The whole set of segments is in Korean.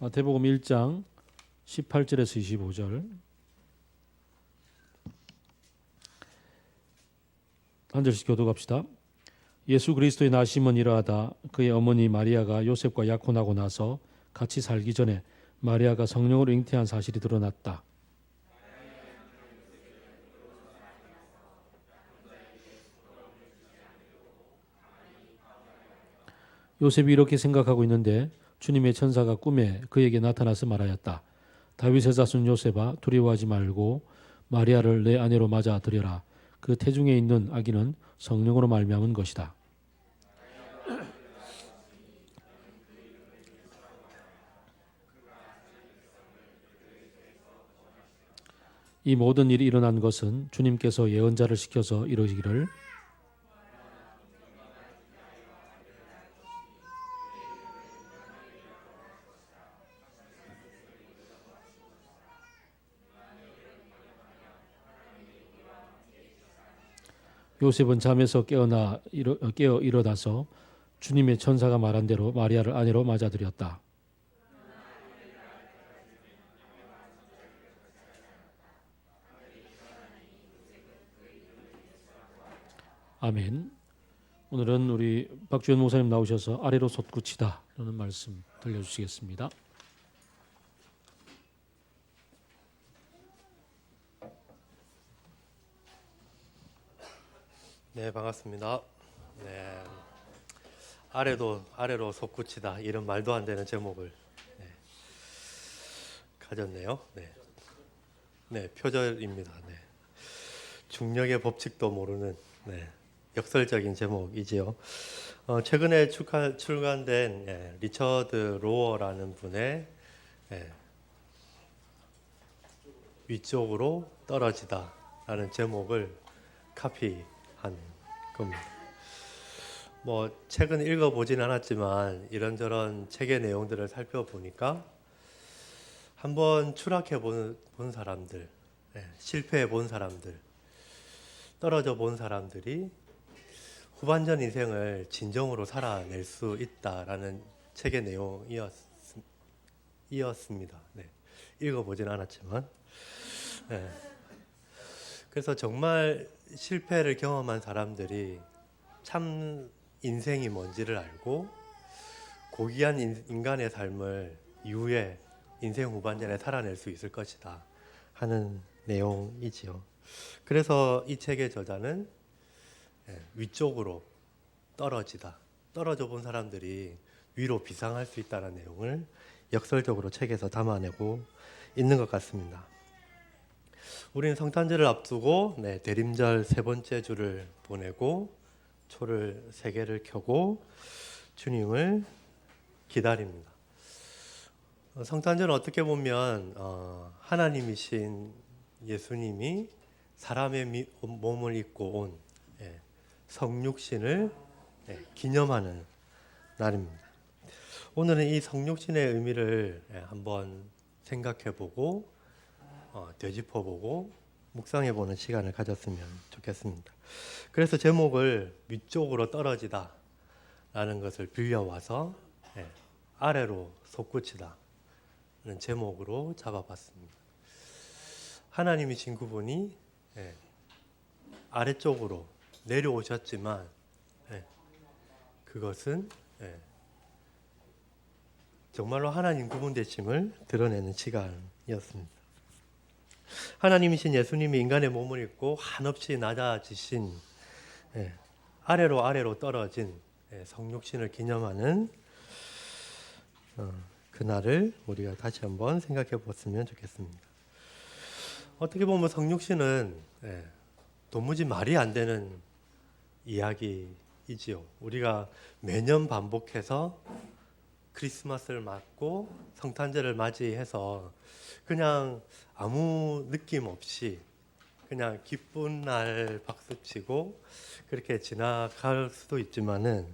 마태복음 1장 18절에서 25절 한 절씩 교독합시다. 예수 그리스도의 나심은 이러하다. 그의 어머니 마리아가 요셉과 약혼하고 나서 같이 살기 전에 마리아가 성령으로 잉태한 사실이 드러났다. 요셉이 이렇게 생각하고 있는데 주님의 천사가 꿈에 그에게 나타나서 말하였다. 다윗의 자손 요셉아, 두려워하지 말고 마리아를 내 아내로 맞아들여라. 그 태중에 있는 아기는 성령으로 말미암은 것이다. 이 모든 일이 일어난 것은 주님께서 예언자를 시켜서 이루시기를 요셉은 잠에서 깨어 일어나서 주님의 천사가 말한 대로 마리아를 아내로 맞아들였다. 아멘. 오늘은 우리 박주현 목사님 나오셔서 아래로 솟구치다 라는 말씀 들려주시겠습니다. 네, 반갑습니다. 네, 아래로 솟구치다 이런 말도 안 되는 제목을 가졌네요. 네, 표절입니다. 네, 중력의 법칙도 모르는 역설적인 제목이지요. 최근에 출간된 리처드 로어라는 분의 위쪽으로 떨어지다라는 제목을 카피한 겁니다. 책은 읽어보진 않았지만 이런저런 책의 내용들을 살펴보니까 한번 추락해 본 사람들, 실패해 본 사람들, 떨어져 본 사람들이 후반전 인생을 진정으로 살아낼 수 있다라는 책의 내용이었습니다. 읽어보진 않았지만 그래서 정말 실패를 경험한 사람들이 참 인생이 뭔지를 알고 고귀한 인간의 삶을 이후에 인생 후반전에 살아낼 수 있을 것이다 하는 내용이지요. 그래서 이 책의 저자는 위쪽으로 떨어져 본 사람들이 위로 비상할 수 있다는 내용을 역설적으로 책에서 담아내고 있는 것 같습니다. 우리는 성탄절을 앞두고 대림절 세 번째 주를 보내고 초를 3개를 켜고 주님을 기다립니다. 성탄절은 어떻게 보면 하나님이신 예수님이 사람의 몸을 입고 온 성육신을 기념하는 날입니다. 오늘은 이 성육신의 의미를 한번 생각해보고 되짚어보고 묵상해보는 시간을 가졌으면 좋겠습니다. 그래서 제목을 위쪽으로 떨어지다 라는 것을 빌려와서 아래로 솟구치다 라는 제목으로 잡아봤습니다. 하나님이신 그분이 아래쪽으로 내려오셨지만 그것은 정말로 하나님 그분 되심을 드러내는 시간이었습니다. 하나님이신 예수님이 인간의 몸을 입고 한없이 낮아지신 아래로 떨어진 성육신을 기념하는 그날을 우리가 다시 한번 생각해 봤으면 좋겠습니다. 어떻게 보면 성육신은 도무지 말이 안 되는 이야기이지요. 우리가 매년 반복해서 크리스마스를 맞고 성탄절을 맞이해서 그냥 아무 느낌 없이 그냥 기쁜 날 박수치고 그렇게 지나갈 수도 있지만은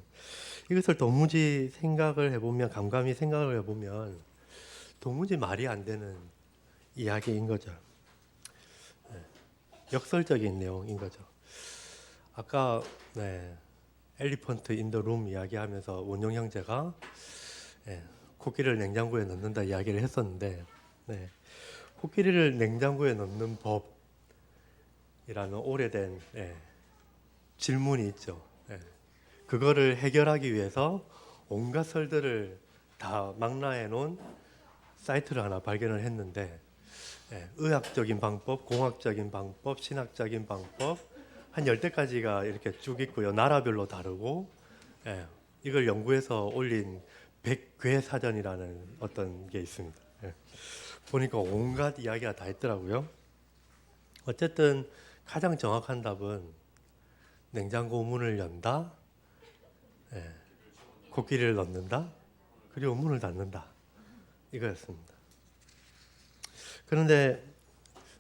이것을 도무지 감감히 생각을 해보면 도무지 말이 안 되는 이야기인 거죠. 역설적인 내용인 거죠. 아까 엘리펀트 인 더 룸 이야기하면서 원용 형제가 코끼리를 냉장고에 넣는다 이야기를 했었는데, 네. 코끼리를 냉장고에 넣는 법이라는 오래된 질문이 있죠. 그거를 해결하기 위해서 온갖 설들을 다 망라해 놓은 사이트를 하나 발견을 했는데, 의학적인 방법, 공학적인 방법, 신학적인 방법 한 10대까지가 이렇게 쭉 있고요. 나라별로 다르고, 이걸 연구해서 올린 100괴 사전이라는 어떤 게 있습니다. 보니까 온갖 이야기가 다 있더라고요. 어쨌든 가장 정확한 답은 냉장고 문을 연다, 코끼리를 넣는다, 그리고 문을 닫는다, 이거였습니다. 그런데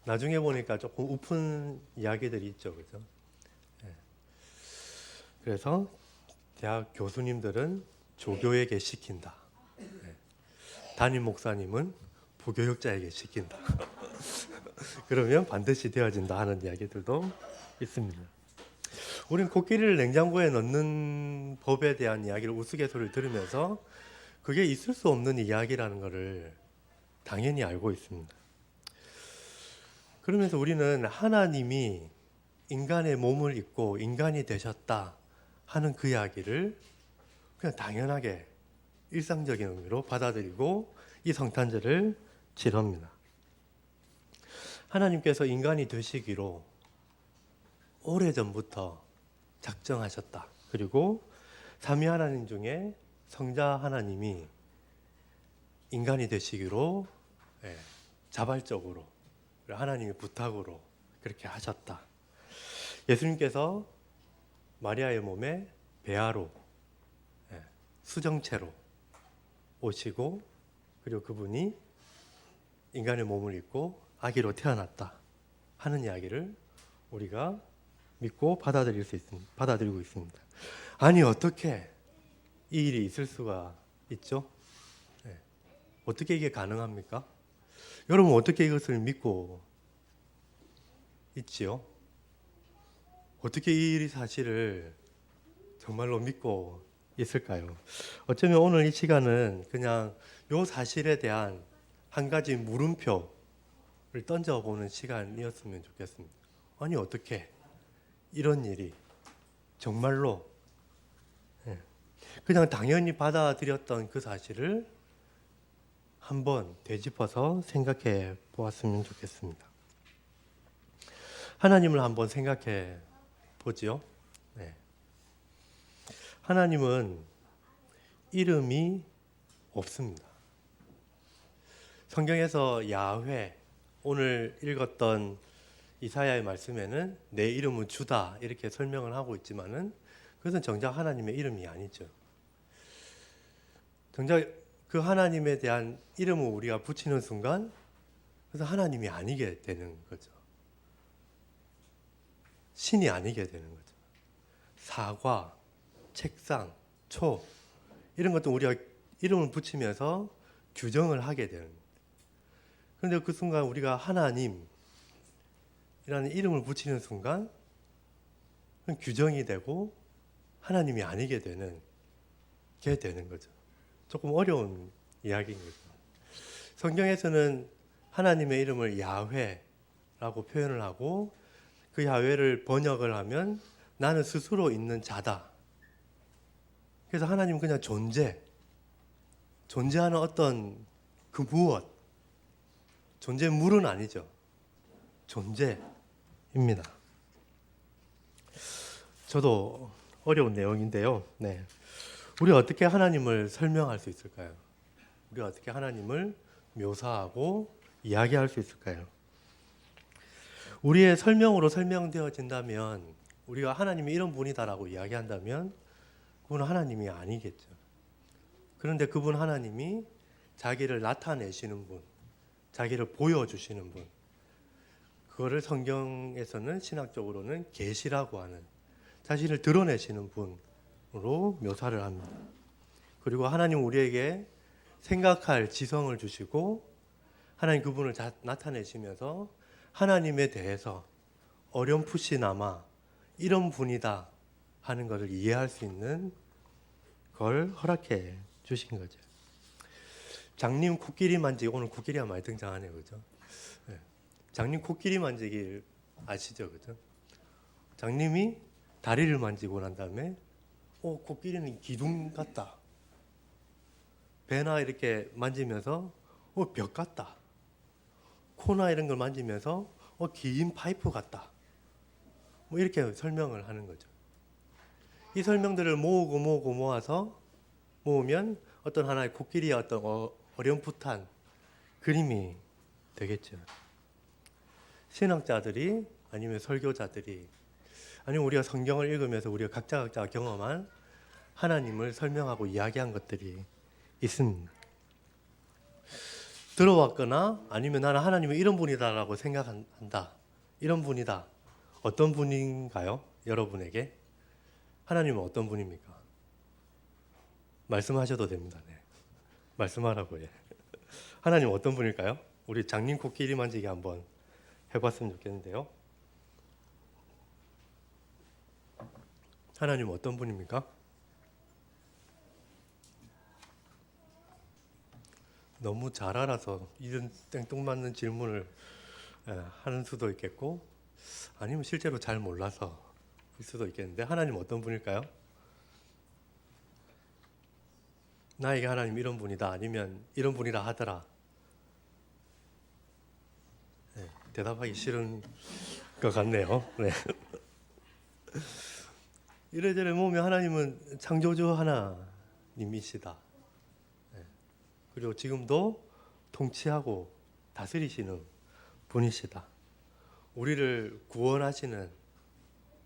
나중에 보니까 조금 우픈 이야기들이 있죠, 그죠? 그래서 대학 교수님들은 조교에게 시킨다. 담임 목사님은 부교육자에게 시킨다. 그러면 반드시 되어진다 하는 이야기들도 있습니다. 우리는 코끼리를 냉장고에 넣는 법에 대한 이야기를 우스갯소리를 들으면서 그게 있을 수 없는 이야기라는 것을 당연히 알고 있습니다. 그러면서 우리는 하나님이 인간의 몸을 입고 인간이 되셨다 하는 그 이야기를 그냥 당연하게 일상적인 의미로 받아들이고 이 성탄절을 치릅니다. 하나님께서 인간이 되시기로 오래전부터 작정하셨다. 그리고 삼위 하나님 중에 성자 하나님이 인간이 되시기로 자발적으로 하나님의 부탁으로 그렇게 하셨다. 예수님께서 마리아의 몸에 배아로 수정체로 오시고 그리고 그분이 인간의 몸을 입고 아기로 태어났다 하는 이야기를 우리가 믿고 받아들이고 있습니다. 아니 어떻게 이 일이 있을 수가 있죠? 어떻게 이게 가능합니까? 여러분 어떻게 이것을 믿고 있지요? 어떻게 이 일이 사실을 정말로 믿고 있을까요? 어쩌면 오늘 이 시간은 그냥 이 사실에 대한 한 가지 물음표를 던져보는 시간이었으면 좋겠습니다. 아니 어떻게 이런 일이 정말로 그냥 당연히 받아들였던 그 사실을 한번 되짚어서 생각해 보았으면 좋겠습니다. 하나님을 한번 생각해 보지요. 하나님은 이름이 없습니다. 성경에서 야훼, 오늘 읽었던 이사야의 말씀에는 내 이름은 주다 이렇게 설명을 하고 있지만은 그것은 정작 하나님의 이름이 아니죠. 정작 그 하나님에 대한 이름을 우리가 붙이는 순간 그래서 하나님이 아니게 되는 거죠. 신이 아니게 되는 거죠. 사과, 책상, 초 이런 것도 우리가 이름을 붙이면서 규정을 하게 되는 거예요. 그런데 그 순간 우리가 하나님이라는 이름을 붙이는 순간 규정이 되고 하나님이 아니게 되는 게 되는 거죠. 조금 어려운 이야기인 거죠. 성경에서는 하나님의 이름을 야훼라고 표현을 하고 그 야훼를 번역을 하면 나는 스스로 있는 자다. 그래서 하나님은 그냥 존재하는 어떤 그 무엇, 존재물은 아니죠. 존재입니다. 저도 어려운 내용인데요. 우리가 어떻게 하나님을 설명할 수 있을까요? 우리가 어떻게 하나님을 묘사하고 이야기할 수 있을까요? 우리의 설명으로 설명되어진다면 우리가 하나님이 이런 분이다라고 이야기한다면 그분은 하나님이 아니겠죠. 그런데 그분 하나님이 자기를 나타내시는 분, 자기를 보여주시는 분, 그거를 성경에서는 신학적으로는 계시라고 하는 자신을 드러내시는 분으로 묘사를 합니다. 그리고 하나님 우리에게 생각할 지성을 주시고 하나님 그분을 나타내시면서 하나님에 대해서 어렴풋이나마 이런 분이다 하는 것을 이해할 수 있는 걸 허락해 주신 거죠. 장님 코끼리 만지기, 오늘 코끼리가 많이 등장하네요, 그죠? 네. 장님 코끼리 만지기 아시죠, 그죠? 장님이 다리를 만지고 난 다음에 코끼리는 기둥 같다. 배나 이렇게 만지면서 벽 같다. 코나 이런 걸 만지면서 긴 파이프 같다. 뭐 이렇게 설명을 하는 거죠. 이 설명들을 모아서 모으면 어떤 하나의 코끼리의 어떤 어렴풋한 그림이 되겠죠. 신학자들이 아니면 설교자들이 아니면 우리가 성경을 읽으면서 우리가 각자가 경험한 하나님을 설명하고 이야기한 것들이 있습니다. 들어왔거나 아니면 나는 하나님은 이런 분이다라고 생각한다. 이런 분이다. 어떤 분인가요? 여러분에게? 하나님은 어떤 분입니까? 말씀하셔도 됩니다. 네. 말씀하라고요. 하나님 어떤 분일까요? 우리 장님 코끼리 만지기 한번 해봤으면 좋겠는데요. 하나님 어떤 분입니까? 너무 잘 알아서 이런 땡뚱맞는 질문을 하는 수도 있겠고 아니면 실제로 잘 몰라서 일 수도 있겠는데 하나님 어떤 분일까요? 나에게 하나님 이런 분이다 아니면 이런 분이라 하더라. 네, 대답하기 싫은 것 같네요. 네. 이래저래 보면 하나님은 창조주 하나님이시다. 네. 그리고 지금도 통치하고 다스리시는 분이시다. 우리를 구원하시는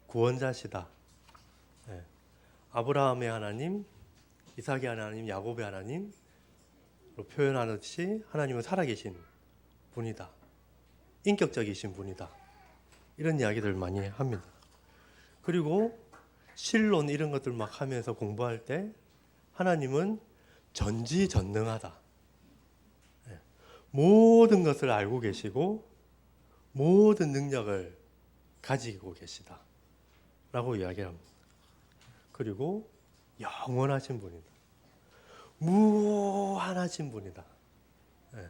구원자시다. 네. 아브라함의 하나님, 이삭의 하나님, 야곱의 하나님로 표현하듯이 하나님은 살아계신 분이다. 인격적이신 분이다. 이런 이야기들 많이 합니다. 그리고 신론 이런 것들 막 하면서 공부할 때 하나님은 전지전능하다. 네. 모든 것을 알고 계시고 모든 능력을 가지고 계시다. 라고 이야기합니다. 그리고 영원하신 분이다. 무한하신 분이다. 네.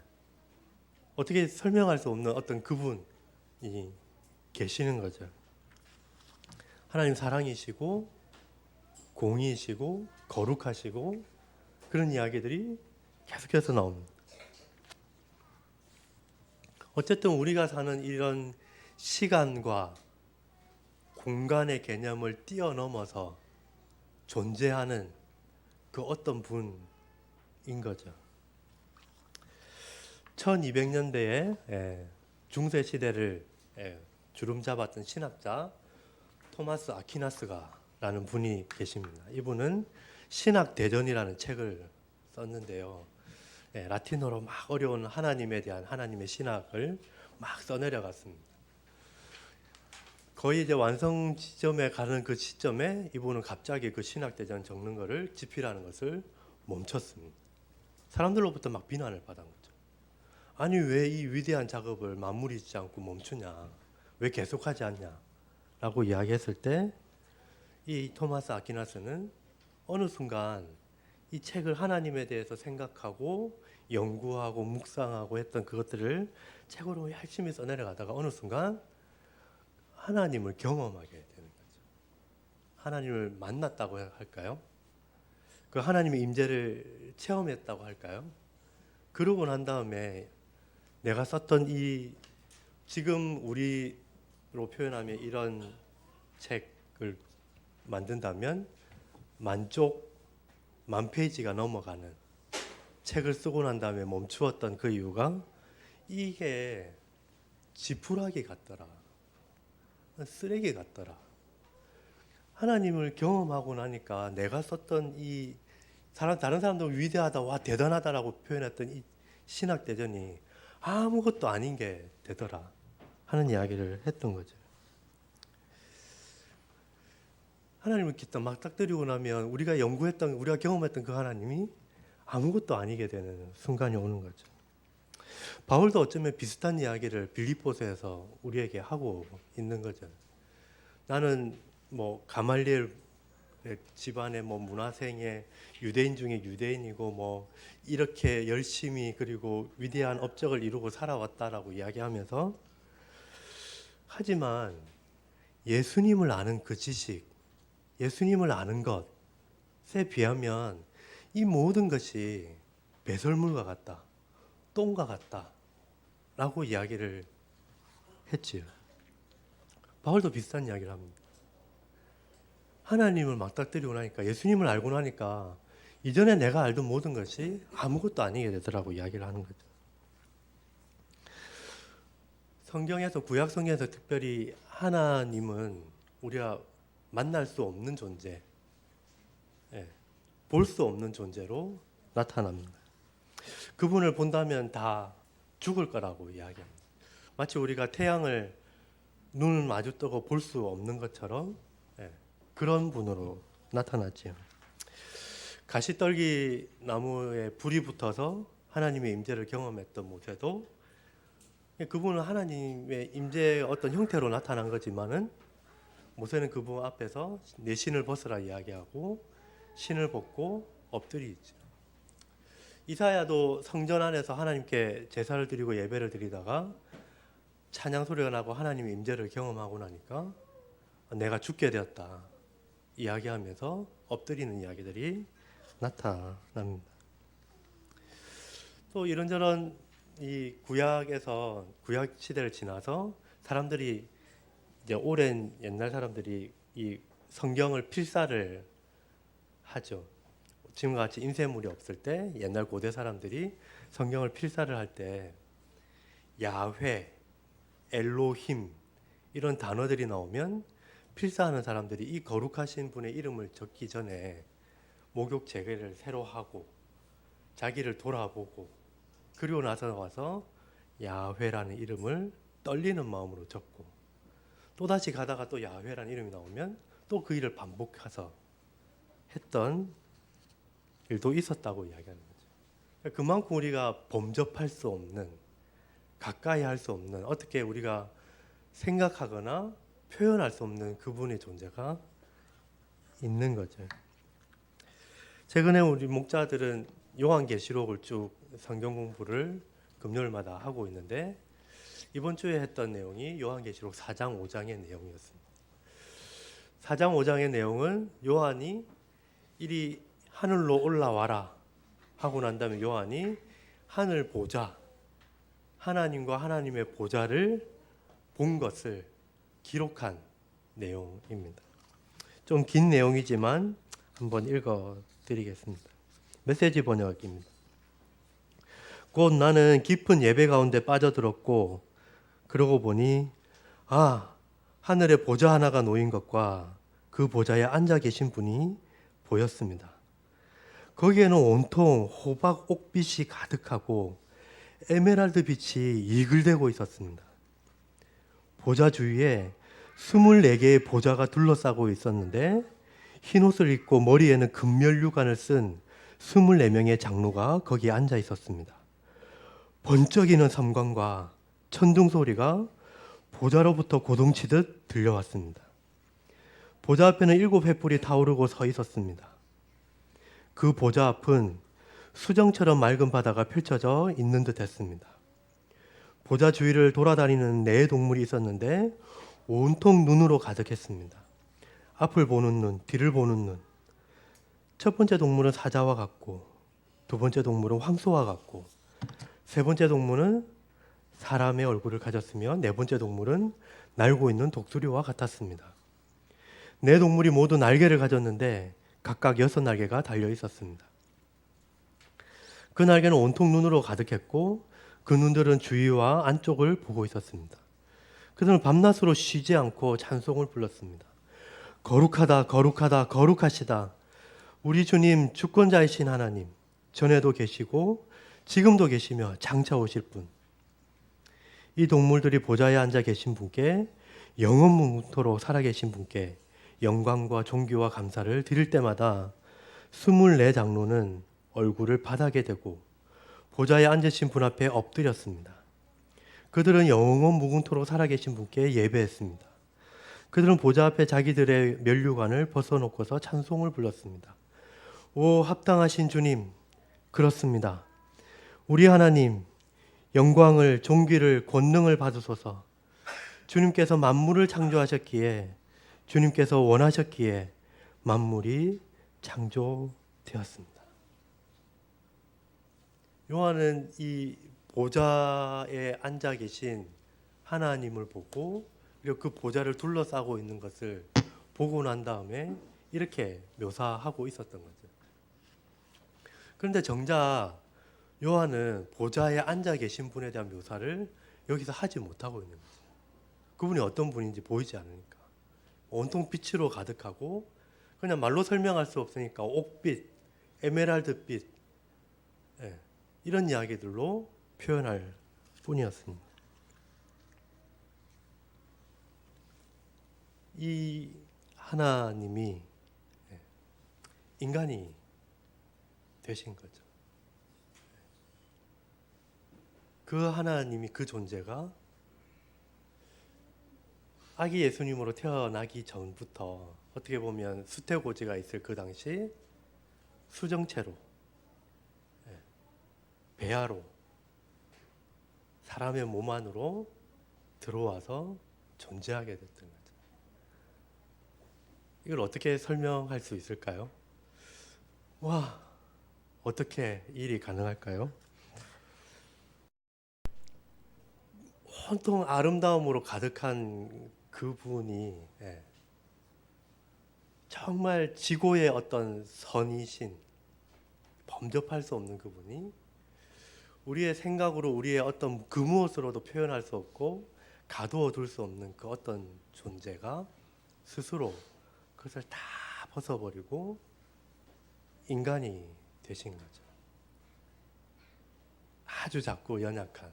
어떻게 설명할 수 없는 어떤 그분이 계시는 거죠. 하나님 사랑이시고 공의이시고 거룩하시고 그런 이야기들이 계속해서 나옵니다. 어쨌든 우리가 사는 이런 시간과 공간의 개념을 뛰어넘어서 존재하는 그 어떤 분인 거죠. 1200년대에 중세 시대를 주름잡았던 신학자 토마스 아퀴나스가라는 분이 계십니다. 이분은 신학대전이라는 책을 썼는데요. 라틴어로 막 어려운 하나님에 대한 하나님의 신학을 막 써내려갔습니다. 거의 이제 완성 지점에 가는 그 시점에 이분은 갑자기 그 신학대전 적는 것을 집필하는 것을 멈췄습니다. 사람들로부터 막 비난을 받은 거죠. 아니 왜 이 위대한 작업을 마무리 짓지 않고 멈추냐? 왜 계속하지 않냐? 라고 이야기했을 때 이 토마스 아퀴나스는 어느 순간 이 책을 하나님에 대해서 생각하고 연구하고 묵상하고 했던 그것들을 책으로 열심히 써내려가다가 어느 순간 하나님을 경험하게 되는 거죠. 하나님을 만났다고 할까요? 그 하나님의 임재를 체험했다고 할까요? 그러고 난 다음에 내가 썼던 이 지금 우리로 표현하면 이런 책을 만든다면 만 페이지가 넘어가는 책을 쓰고 난 다음에 멈추었던 그 이유가 이게 지푸라기 같더라. 쓰레기 같더라. 하나님을 경험하고 나니까 내가 썼던 이 다른 사람들 위대하다, 와 대단하다라고 표현했던 이 신학대전이 아무것도 아닌 게 되더라 하는 이야기를 했던 거죠. 하나님을 기타 막딱뜨리고 나면 우리가 경험했던 그 하나님이 아무것도 아니게 되는 순간이 오는 거죠. 바울도 어쩌면 비슷한 이야기를 빌립보서에서 우리에게 하고 있는 거죠. 나는 가말리엘 집안의 뭐 문화생에 유대인 중에 유대인이고 뭐 이렇게 열심히 그리고 위대한 업적을 이루고 살아왔다라고 이야기하면서, 하지만 예수님을 아는 그 지식, 예수님을 아는 것에 비하면 이 모든 것이 배설물과 같다, 똥과 같다 라고 이야기를 했지요. 바울도 비슷한 이야기를 합니다. 하나님을 맞닥뜨리고 나니까, 예수님을 알고 나니까 이전에 내가 알던 모든 것이 아무것도 아니게 되더라고 이야기를 하는 거죠. 성경에서, 구약 성경에서 특별히 하나님은 우리가 만날 수 없는 존재, 볼 수 없는 존재로 나타납니다. 그분을 본다면 다 죽을 거라고 이야기합니다. 마치 우리가 태양을 눈을 마주 뜨고 볼 수 없는 것처럼 그런 분으로 나타났지요. 가시떨기 나무에 불이 붙어서 하나님의 임재를 경험했던 모세도, 그분은 하나님의 임재의 어떤 형태로 나타난 거지만은 모세는 그분 앞에서 내 신을 벗으라 이야기하고 신을 벗고 엎드리죠. 이사야도 성전 안에서 하나님께 제사를 드리고 예배를 드리다가 찬양 소리가 나고 하나님의 임재를 경험하고 나니까 내가 죽게 되었다 이야기하면서 엎드리는 이야기들이 나타납니다. 또 이런저런 이 구약에서, 구약 시대를 지나서 사람들이, 이제 오랜 옛날 사람들이 이 성경을 필사를 하죠. 지금과 같이 인쇄물이 없을 때 옛날 고대 사람들이 성경을 필사를 할 때 야훼, 엘로힘 이런 단어들이 나오면 필사하는 사람들이 이 거룩하신 분의 이름을 적기 전에 목욕 재개를 새로 하고 자기를 돌아보고, 그리고 나서 와서 야훼라는 이름을 떨리는 마음으로 적고, 또다시 가다가 또 야훼라는 이름이 나오면 또 그 일을 반복해서 했던 일도 있었다고 이야기하는 거죠. 그만큼 우리가 범접할 수 없는, 가까이 할 수 없는, 어떻게 우리가 생각하거나 표현할 수 없는 그분의 존재가 있는 거죠. 최근에 우리 목자들은 요한계시록을 쭉 성경 공부를 금요일마다 하고 있는데, 이번 주에 했던 내용이 요한계시록 4장 5장의 내용이었습니다. 4장 5장의 내용은 요한이 이리 하늘로 올라와라 하고 난 다음에 요한이 하늘 보좌, 하나님과 하나님의 보좌를 본 것을 기록한 내용입니다. 좀 긴 내용이지만 한번 읽어 드리겠습니다. 메시지 번역입니다. 곧 나는 깊은 예배 가운데 빠져들었고, 그러고 보니 하늘에 보좌 하나가 놓인 것과 그 보좌에 앉아 계신 분이 보였습니다. 거기에는 온통 호박 옥빛이 가득하고 에메랄드 빛이 이글대고 있었습니다. 보좌 주위에 24개의 보좌가 둘러싸고 있었는데, 흰옷을 입고 머리에는 금면류관을 쓴 24명의 장로가 거기에 앉아 있었습니다. 번쩍이는 섬광과 천둥 소리가 보좌로부터 고동치듯 들려왔습니다. 보좌 앞에는 7 횃불이 타오르고 서 있었습니다. 그 보좌 앞은 수정처럼 맑은 바다가 펼쳐져 있는 듯 했습니다. 보좌 주위를 돌아다니는 4 동물이 있었는데 온통 눈으로 가득했습니다. 앞을 보는 눈, 뒤를 보는 눈. 첫 번째 동물은 사자와 같고, 두 번째 동물은 황소와 같고, 세 번째 동물은 사람의 얼굴을 가졌으며, 네 번째 동물은 날고 있는 독수리와 같았습니다. 4 동물이 모두 날개를 가졌는데 각각 6날개가 달려 있었습니다. 그 날개는 온통 눈으로 가득했고, 그 눈들은 주위와 안쪽을 보고 있었습니다. 그들은 밤낮으로 쉬지 않고 찬송을 불렀습니다. 거룩하다, 거룩하다, 거룩하시다. 우리 주님 주권자이신 하나님, 전에도 계시고 지금도 계시며 장차 오실 분. 이 동물들이 보좌에 앉아 계신 분께, 영원무토록 살아계신 분께 영광과 존귀와 감사를 드릴 때마다 24 장로는 얼굴을 바닥에 대고 보좌에 앉으신 분 앞에 엎드렸습니다. 그들은 영원 무궁토록 살아계신 분께 예배했습니다. 그들은 보좌 앞에 자기들의 면류관을 벗어놓고서 찬송을 불렀습니다. 오 합당하신 주님, 그렇습니다. 우리 하나님, 영광을, 존귀를, 권능을 받으소서. 주님께서 만물을 창조하셨기에, 주님께서 원하셨기에 만물이 창조되었습니다. 요한은 이 보좌에 앉아 계신 하나님을 보고, 그리고 그 보좌를 둘러싸고 있는 것을 보고 난 다음에 이렇게 묘사하고 있었던 거죠. 그런데 정작 요한은 보좌에 앉아 계신 분에 대한 묘사를 여기서 하지 못하고 있는 거죠. 그분이 어떤 분인지 보이지 않으니까. 온통 빛으로 가득하고, 그냥 말로 설명할 수 없으니까 옥빛, 에메랄드빛, 예, 이런 이야기들로 표현할 뿐이었습니다. 이 하나님이 인간이 되신 거죠. 그 하나님이, 그 존재가 아기 예수님으로 태어나기 전부터 어떻게 보면 수태고지가 있을 그 당시 수정체로, 배아로, 사람의 몸 안으로 들어와서 존재하게 됐던 거죠. 이걸 어떻게 설명할 수 있을까요? 와, 어떻게 일이 가능할까요? 온통 아름다움으로 가득한 그분이, 정말 지고의 어떤 선이신, 범접할 수 없는 그분이 우리의 생각으로, 우리의 어떤 그 무엇으로도 표현할 수 없고 가두어 둘 수 없는 그 어떤 존재가 스스로 그것을 다 벗어버리고 인간이 되신 거죠. 아주 작고 연약한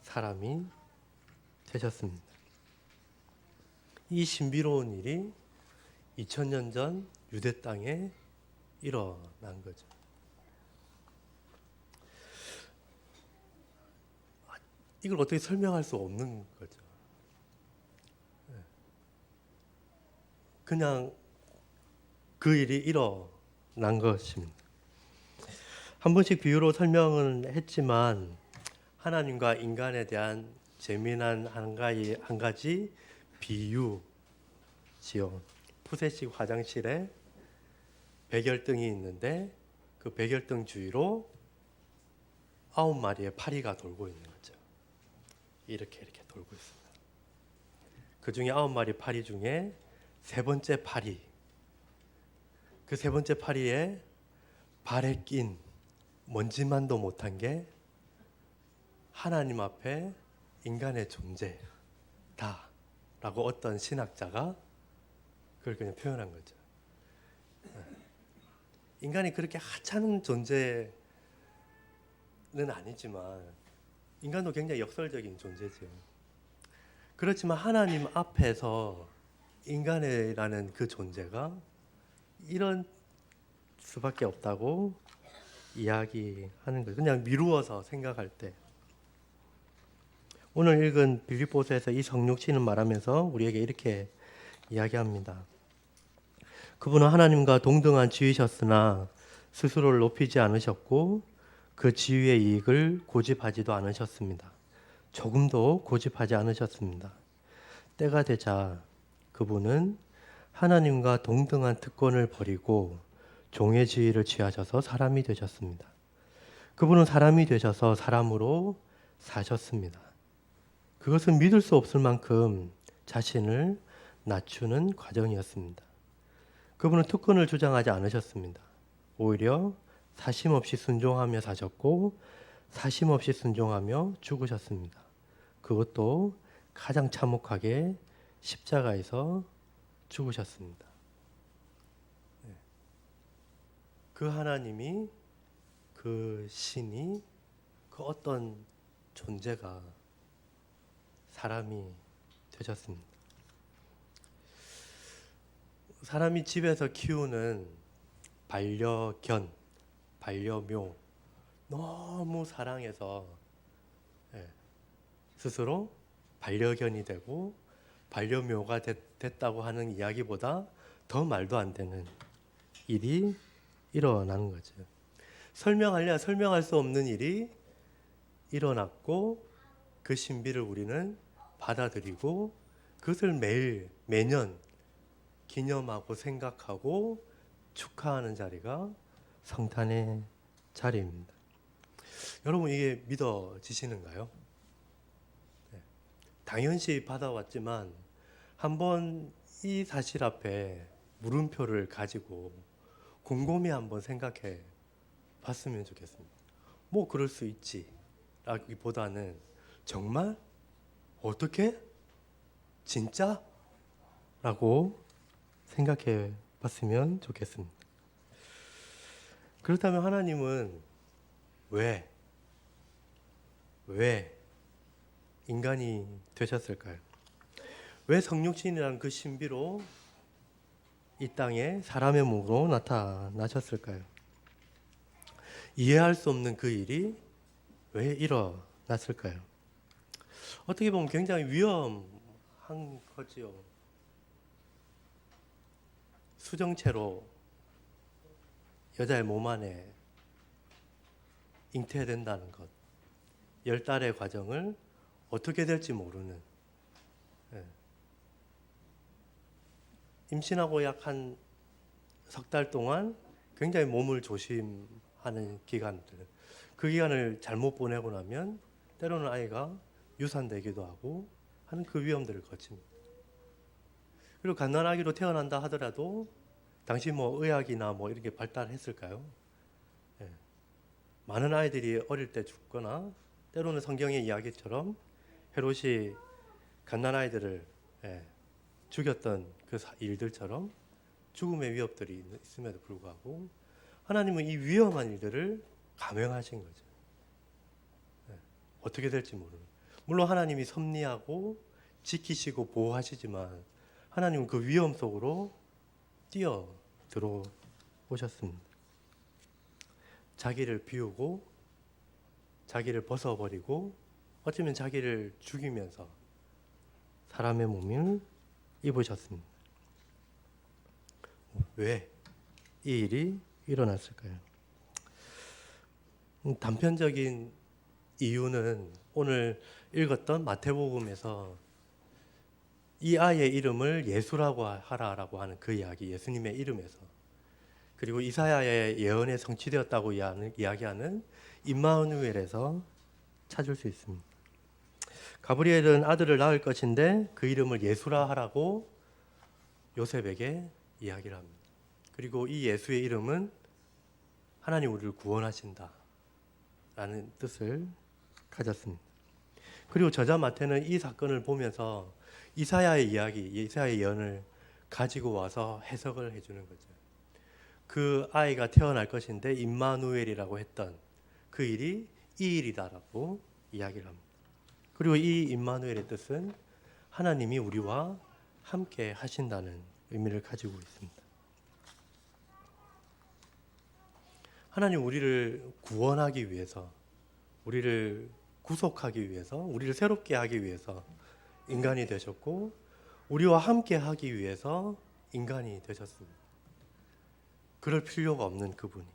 사람이 되셨습니다. 이 신비로운 일이 2000년 전 유대 땅에 일어난 거죠. 이걸 어떻게 설명할 수 없는 거죠. 그냥 그 일이 일어난 것입니다. 한 번씩 비유로 설명은 했지만 하나님과 인간에 대한 재미난 한 가지 비유지요. 푸세식 화장실에 백열등이 있는데 그 백열등 주위로 9마리의 파리가 돌고 있는 거죠. 이렇게 돌고 있습니다. 그 중에 9마리 파리 중에 세 번째 파리, 그 세 번째 파리에 발에 낀 먼지만도 못한 게 하나님 앞에 인간의 존재다 라고 어떤 신학자가 그걸 그냥 표현한 거죠. 인간이 그렇게 하찮은 존재는 아니지만 인간도 굉장히 역설적인 존재죠. 그렇지만 하나님 앞에서 인간이라는 그 존재가 이런 수밖에 없다고 이야기하는 거예요. 그냥 미루어서 생각할 때. 오늘 읽은 빌립보서에서 이 성육신은 말하면서 우리에게 이렇게 이야기합니다. 그분은 하나님과 동등한 지위셨으나 스스로를 높이지 않으셨고 그 지위의 이익을 고집하지도 않으셨습니다. 조금도 고집하지 않으셨습니다. 때가 되자 그분은 하나님과 동등한 특권을 버리고 종의 지위를 취하셔서 사람이 되셨습니다. 그분은 사람이 되셔서 사람으로 사셨습니다. 그것은 믿을 수 없을 만큼 자신을 낮추는 과정이었습니다. 그분은 특권을 주장하지 않으셨습니다. 오히려 사심없이 순종하며 사셨고 사심없이 순종하며 죽으셨습니다. 그것도 가장 참혹하게 십자가에서 죽으셨습니다. 그 하나님이, 그 신이, 그 어떤 존재가 사람이 되셨습니다. 사람이 집에서 키우는 반려견, 반려묘 너무 사랑해서 스스로 반려견이 되고 반려묘가 됐다고 하는 이야기보다 더 말도 안 되는 일이 일어나는 거죠. 설명하려 설명할 수 없는 일이 일어났고 그 신비를 우리는 받아들이고 그것을 매년 기념하고 생각하고 축하하는 자리가 성탄의 자리입니다. 여러분 이게 믿어지시는가요? 네. 당연시 받아왔지만 한번 이 사실 앞에 물음표를 가지고 곰곰이 한번 생각해 봤으면 좋겠습니다. 뭐 그럴 수 있지 라기보다는 정말? 어떻게? 진짜? 라고 생각해 봤으면 좋겠습니다. 그렇다면 하나님은 왜 인간이 되셨을까요? 왜 성육신이라는 그 신비로 이 땅에 사람의 몸으로 나타나셨을까요? 이해할 수 없는 그 일이 왜 일어났을까요? 어떻게 보면 굉장히 위험한 거지요. 수정체로 여자의 몸 안에 잉태된다는 것, 10달의 과정을 어떻게 될지 모르는, 임신하고 약 한 석 달 동안 굉장히 몸을 조심하는 기간들, 그 기간을 잘못 보내고 나면 때로는 아이가 유산되기도 하고 하는 그 위험들을 거칩니다. 그리고 갓난아기로 태어난다 하더라도 당시 뭐 의학이나 뭐 이렇게 발달했을까요? 많은 아이들이 어릴 때 죽거나 때로는 성경의 이야기처럼 헤롯이 갓난아이들을 죽였던 그 일들처럼 죽음의 위협들이 있음에도 불구하고 하나님은 이 위험한 일들을 감행하신 거죠. 어떻게 될지 모르는. 물론 하나님이 섭리하고 지키시고 보호하시지만 하나님은 그 위험 속으로 뛰어 들어오셨습니다. 자기를 비우고 자기를 벗어버리고 어쩌면 자기를 죽이면서 사람의 몸을 입으셨습니다. 왜 이 일이 일어났을까요? 단편적인 이유는 오늘 읽었던 마태복음에서 이 아이의 이름을 예수라고 하라라고 하는 그 이야기, 예수님의 이름에서, 그리고 이사야의 예언에 성취되었다고 이야기하는 임마누엘에서 찾을 수 있습니다. 가브리엘은 아들을 낳을 것인데 그 이름을 예수라 하라고 요셉에게 이야기를 합니다. 그리고 이 예수의 이름은 하나님 우리를 구원하신다 라는 뜻을 가졌습니다. 그리고 저자 마태는 이 사건을 보면서 이사야의 이야기, 이사야의 예언을 가지고 와서 해석을 해주는 거죠. 그 아이가 태어날 것인데 임마누엘이라고 했던 그 일이 이 일이다라고 이야기를 합니다. 그리고 이 임마누엘의 뜻은 하나님이 우리와 함께 하신다는 의미를 가지고 있습니다. 하나님 우리를 구원하기 위해서, 우리를 구속하기 위해서, 우리를 새롭게 하기 위해서 인간이 되셨고 우리와 함께 하기 위해서 인간이 되셨습니다. 그럴 필요가 없는 그분이.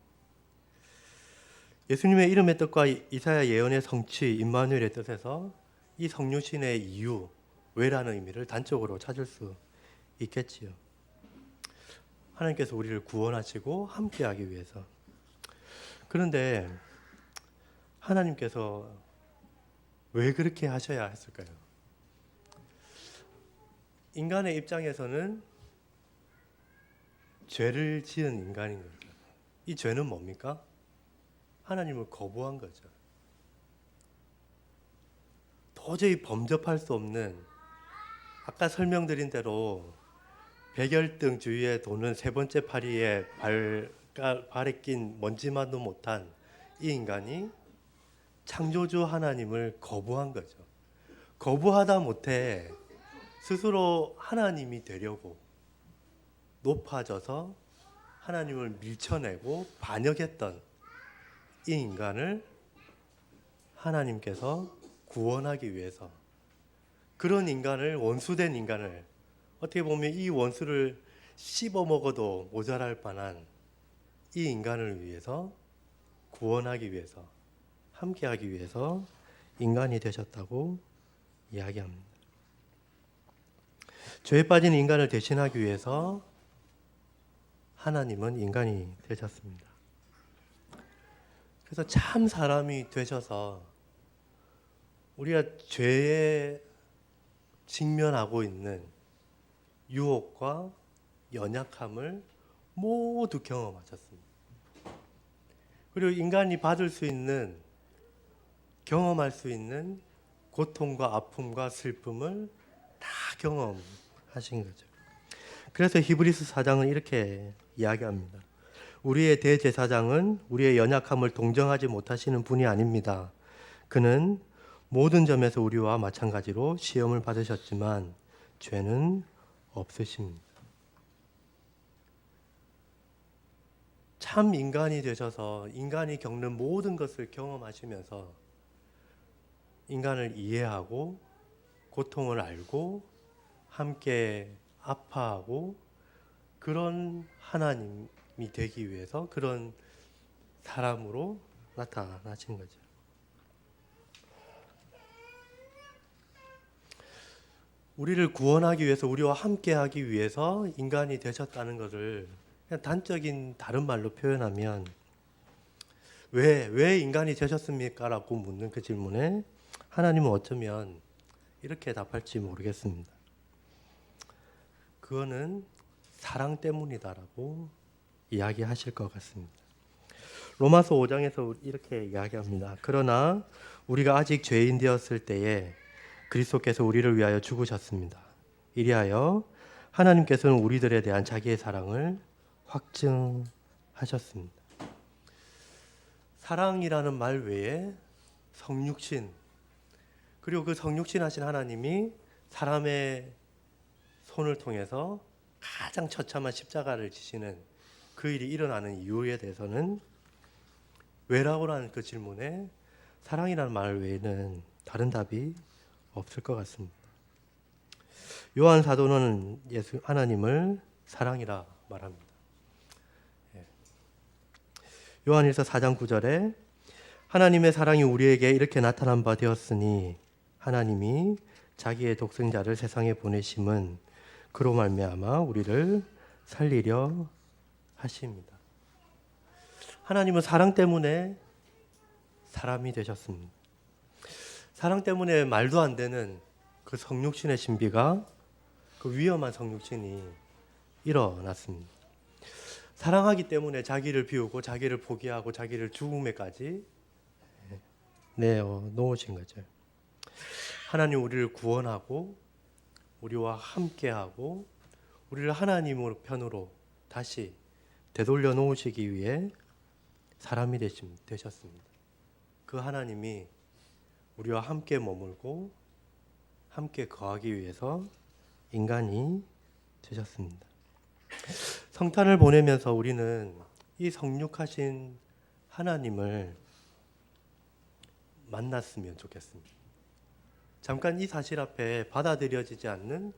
예수님의 이름의 뜻과 이사야 예언의 성취, 임마누엘의 뜻에서 이 성육신의 이유, 왜라는 의미를 단적으로 찾을 수 있겠지요. 하나님께서 우리를 구원하시고 함께하기 위해서. 그런데 하나님께서 왜 그렇게 하셔야 했을까요? 인간의 입장에서는 죄를 지은 인간인 거죠. 이 죄는 뭡니까? 하나님을 거부한 거죠. 도저히 범접할 수 없는, 아까 설명드린 대로 백열등 주위에 도는 세 번째 파리에 발에 낀 먼지만도 못한 이 인간이 창조주 하나님을 거부한 거죠. 거부하다 못해 스스로 하나님이 되려고 높아져서 하나님을 밀쳐내고 반역했던 이 인간을 하나님께서 구원하기 위해서 그런 인간을, 원수된 인간을, 어떻게 보면 이 원수를 씹어 먹어도 모자랄 만한 이 인간을 위해서, 구원하기 위해서, 함께하기 위해서 인간이 되셨다고 이야기합니다. 죄에 빠진 인간을 대신하기 위해서 하나님은 인간이 되셨습니다. 그래서 참 사람이 되셔서 우리가 죄에 직면하고 있는 유혹과 연약함을 모두 경험하셨습니다. 그리고 인간이 받을 수 있는, 경험할 수 있는 고통과 아픔과 슬픔을 다 경험하신 거죠. 그래서 히브리서 4장은 이렇게 이야기합니다. 우리의 대제사장은 우리의 연약함을 동정하지 못하시는 분이 아닙니다. 그는 모든 점에서 우리와 마찬가지로 시험을 받으셨지만 죄는 없으십니다. 참 인간이 되셔서 인간이 겪는 모든 것을 경험하시면서 인간을 이해하고 고통을 알고 함께 아파하고 그런 하나님이 되기 위해서 그런 사람으로 나타나신 거죠. 우리를 구원하기 위해서, 우리와 함께하기 위해서 인간이 되셨다는 것을 그냥 단적인 다른 말로 표현하면 왜 인간이 되셨습니까? 라고 묻는 그 질문에 하나님은 어쩌면 이렇게 답할지 모르겠습니다. 그거는 사랑 때문이다라고 이야기하실 것 같습니다. 로마서 5장에서 이렇게 이야기합니다. 그러나 우리가 아직 죄인 되었을 때에 그리스도께서 우리를 위하여 죽으셨습니다. 이리하여 하나님께서는 우리들에 대한 자기의 사랑을 확증하셨습니다. 사랑이라는 말 외에 성육신, 그리고 그 성육신 하신 하나님이 사람의 손을 통해서 가장 처참한 십자가를 지시는 그 일이 일어나는 이유에 대해서는 왜라고 하는 그 질문에 사랑이라는 말 외에는 다른 답이 없을 것 같습니다. 요한 사도는 하나님을 사랑이라 말합니다. 요한일서 4장 9절에 하나님의 사랑이 우리에게 이렇게 나타난 바 되었으니 하나님이 자기의 독생자를 세상에 보내심은 그로 말미암아 우리를 살리려 하십니다. 하나님은 사랑 때문에 사람이 되셨습니다. 사랑 때문에 말도 안 되는 그 성육신의 신비가, 그 위험한 성육신이 일어났습니다. 사랑하기 때문에 자기를 비우고 자기를 포기하고 자기를 죽음에까지 내어 놓으신 거죠. 하나님 우리를 구원하고 우리와 함께하고 우리를 하나님 편으로 다시 되돌려 놓으시기 위해 사람이 되셨습니다. 그 하나님이 우리와 함께 머물고 함께 거하기 위해서 인간이 되셨습니다. 성탄을 보내면서 우리는 이 성육하신 하나님을 만났으면 좋겠습니다. 잠깐 이 사실 앞에 받아들여지지 않는,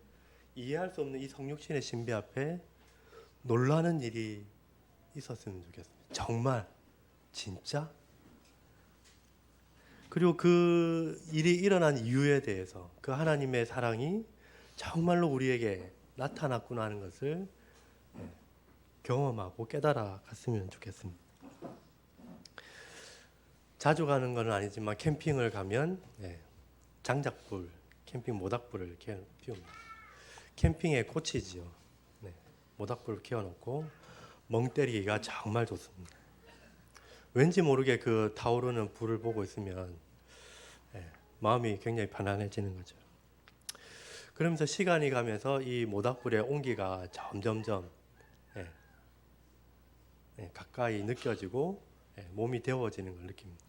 이해할 수 없는 이 성육신의 신비 앞에 놀라는 일이 있었으면 좋겠습니다. 정말? 진짜? 그리고 그 일이 일어난 이유에 대해서, 그 하나님의 사랑이 정말로 우리에게 나타났구나 하는 것을 경험하고 깨달아 갔으면 좋겠습니다. 자주 가는 건 아니지만 캠핑을 가면 장작불, 캠핑 모닥불을 이렇게 피웁니다. 캠핑의 꽃이지요. 모닥불을 키워놓고 멍 때리기가 정말 좋습니다. 왠지 모르게 그 타오르는 불을 보고 있으면 마음이 굉장히 편안해지는 거죠. 그러면서 시간이 가면서 이 모닥불의 온기가 점점점 가까이 느껴지고 몸이 데워지는 걸 느낍니다.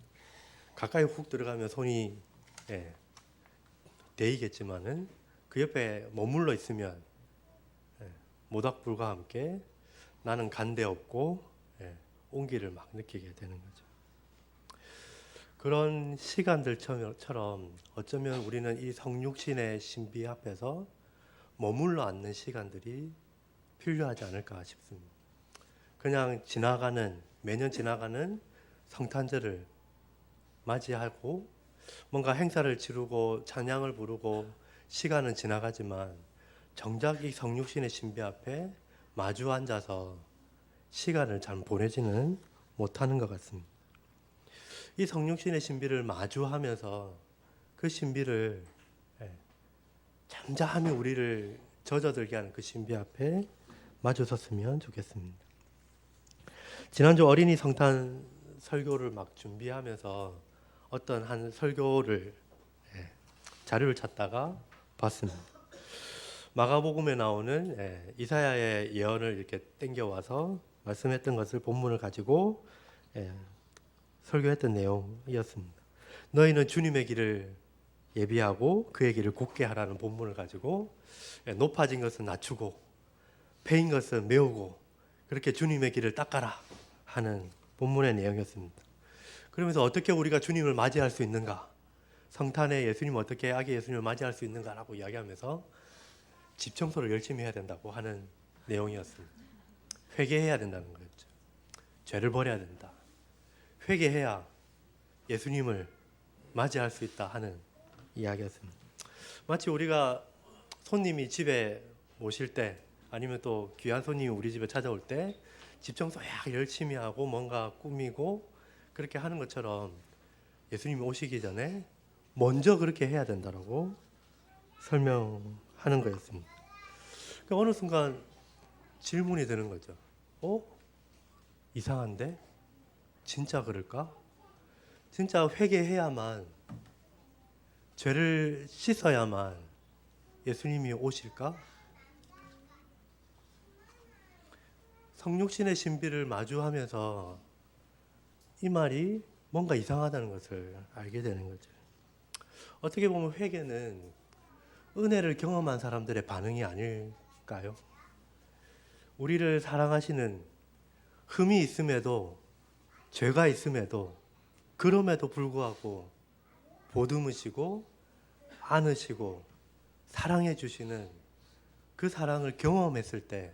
가까이 훅 들어가면 손이 데이겠지만은 그 옆에 머물러 있으면 모닥불과 함께 나는 간데 없고 온기를 막 느끼게 되는 거죠. 그런 시간들처럼 어쩌면 우리는 이 성육신의 신비 앞에서 머물러 앉는 시간들이 필요하지 않을까 싶습니다. 그냥 매년 지나가는 성탄절을 맞이하고 뭔가 행사를 치르고 찬양을 부르고 시간은 지나가지만 정작 이 성육신의 신비 앞에 마주 앉아서 시간을 잘 보내지는 못하는 것 같습니다. 이 성육신의 신비를 마주하면서 그 신비를 잠잠히 우리를 젖어들게 하는 그 신비 앞에 마주 섰으면 좋겠습니다. 지난주 어린이 성탄 설교를 막 준비하면서 어떤 한 설교를 자료를 찾다가 봤습니다. 마가복음에 나오는 이사야의 예언을 이렇게 땡겨와서 말씀했던 것을 본문을 가지고 설교했던 내용이었습니다. 너희는 주님의 길을 예비하고 그의 길을 곧게 하라는 본문을 가지고 높아진 것은 낮추고 패인 것은 메우고 그렇게 주님의 길을 닦아라 하는 본문의 내용이었습니다. 그러면서 어떻게 우리가 주님을 맞이할 수 있는가, 성탄에 예수님을 어떻게 아기 예수님을 맞이할 수 있는가라고 이야기하면서 집 청소를 열심히 해야 된다고 하는 내용이었습니다. 회개해야 된다는 거였죠. 죄를 버려야 된다. 회개해야 예수님을 맞이할 수 있다 하는 이야기였습니다. 마치 우리가 손님이 집에 오실 때 아니면 또 귀한 손님이 우리 집에 찾아올 때 집 청소 열심히 하고 뭔가 꾸미고 그렇게 하는 것처럼 예수님이 오시기 전에 먼저 그렇게 해야 된다라고 설명하는 거였습니다. 그러니까 어느 순간 질문이 드는 거죠. 이상한데? 진짜 그럴까? 진짜 회개해야만, 죄를 씻어야만 예수님이 오실까? 성육신의 신비를 마주하면서 이 말이 뭔가 이상하다는 것을 알게 되는 거죠. 어떻게 보면 회개는 은혜를 경험한 사람들의 반응이 아닐까요? 우리를 사랑하시는, 흠이 있음에도 죄가 있음에도 그럼에도 불구하고 보듬으시고 안으시고 사랑해 주시는 그 사랑을 경험했을 때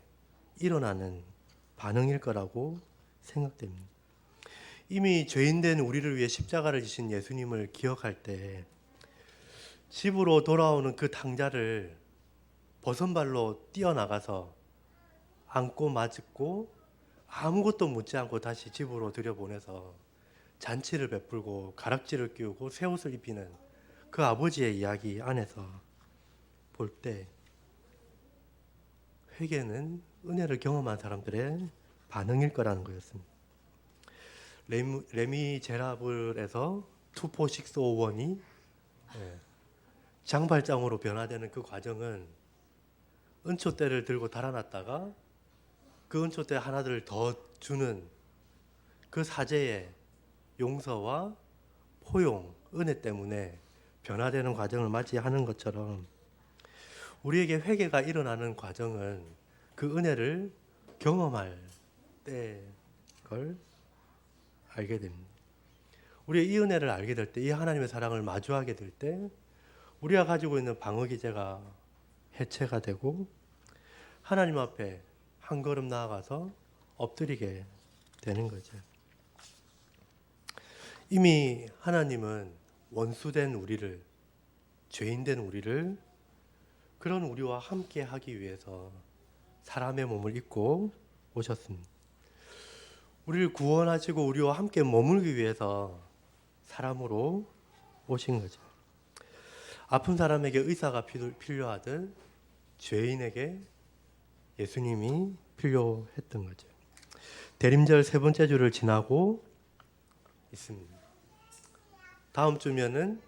일어나는 반응일 거라고 생각됩니다. 이미 죄인된 우리를 위해 십자가를 지신 예수님을 기억할 때 집으로 돌아오는 그 당자를 버선발로 뛰어나가서 안고 맞고 아무것도 묻지 않고 다시 집으로 들여보내서 잔치를 베풀고 가락지를 끼우고 새 옷을 입히는 그 아버지의 이야기 안에서 볼 때 회개는 은혜를 경험한 사람들의 반응일 거라는 거였습니다. 레미제라블에서 24651이 장발장으로 변화되는 그 과정은 은초대를 들고 달아났다가 그 은초대 하나를 더 주는 그 사제의 용서와 포용, 은혜 때문에 변화되는 과정을 맞이하는 것처럼 우리에게 회개가 일어나는 과정은 그 은혜를 경험할 때걸 알게 됩니다. 우리의 이 은혜를 알게 될 때, 이 하나님의 사랑을 마주하게 될 때 우리가 가지고 있는 방어 기제가 해체가 되고 하나님 앞에 한 걸음 나아가서 엎드리게 되는 거죠. 이미 하나님은 원수된 우리를, 죄인된 우리를 그런 우리와 함께 하기 위해서 사람의 몸을 입고 오셨습니다. 우리를 구원하시고 우리와 함께 머물기 위해서 사람으로 오신 거죠. 아픈 사람에게 의사가 필요하듯 죄인에게 예수님이 필요했던 거죠. 대림절 세 번째 주를 지나고 있습니다. 다음 주면은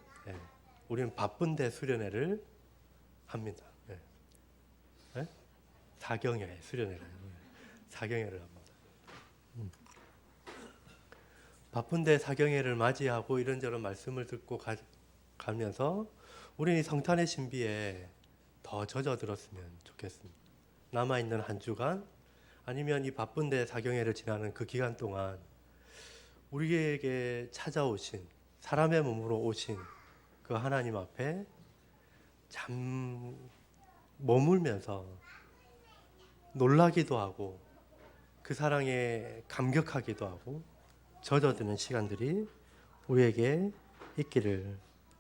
우리는 바쁜데 수련회를 합니다. 사경회 수련회를 사경회를 합니다. 바쁜데 사경회를 맞이하고 이런저런 말씀을 듣고 가면서 우리는 성탄의 신비에 더 젖어들었으면 좋겠습니다. 남아있는 한 주간 아니면 이 바쁜데 사경회를 지나는 그 기간 동안 우리에게 찾아오신 사람의 몸으로 오신 그 하나님 앞에 참 머물면서 놀라기도 하고 그 사랑에 감격하기도 하고 젖어드는 시간들이 우리에게 있기를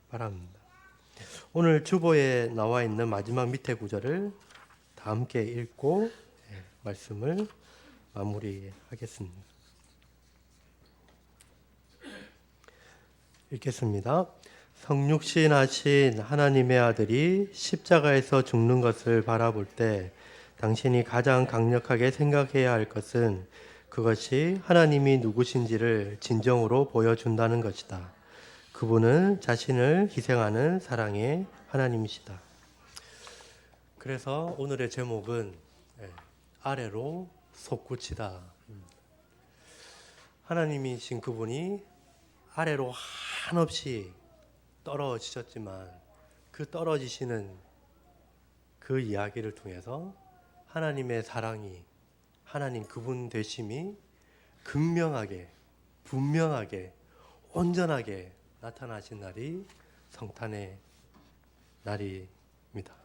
바랍니다. 오늘 주보에 나와 있는 마지막 밑에 구절을 다 함께 읽고 말씀을 마무리하겠습니다. 읽겠습니다. 성육신하신 하나님의 아들이 십자가에서 죽는 것을 바라볼 때 당신이 가장 강력하게 생각해야 할 것은 그것이 하나님이 누구신지를 진정으로 보여준다는 것이다. 그분은 자신을 희생하는 사랑의 하나님이시다. 그래서 오늘의 제목은 아래로 솟구치다. 하나님이신 그분이 아래로 한없이 떨어지셨지만 그 떨어지시는 그 이야기를 통해서 하나님의 사랑이, 하나님 그분 되심이 극명하게, 분명하게, 온전하게 나타나신 날이 성탄의 날입니다.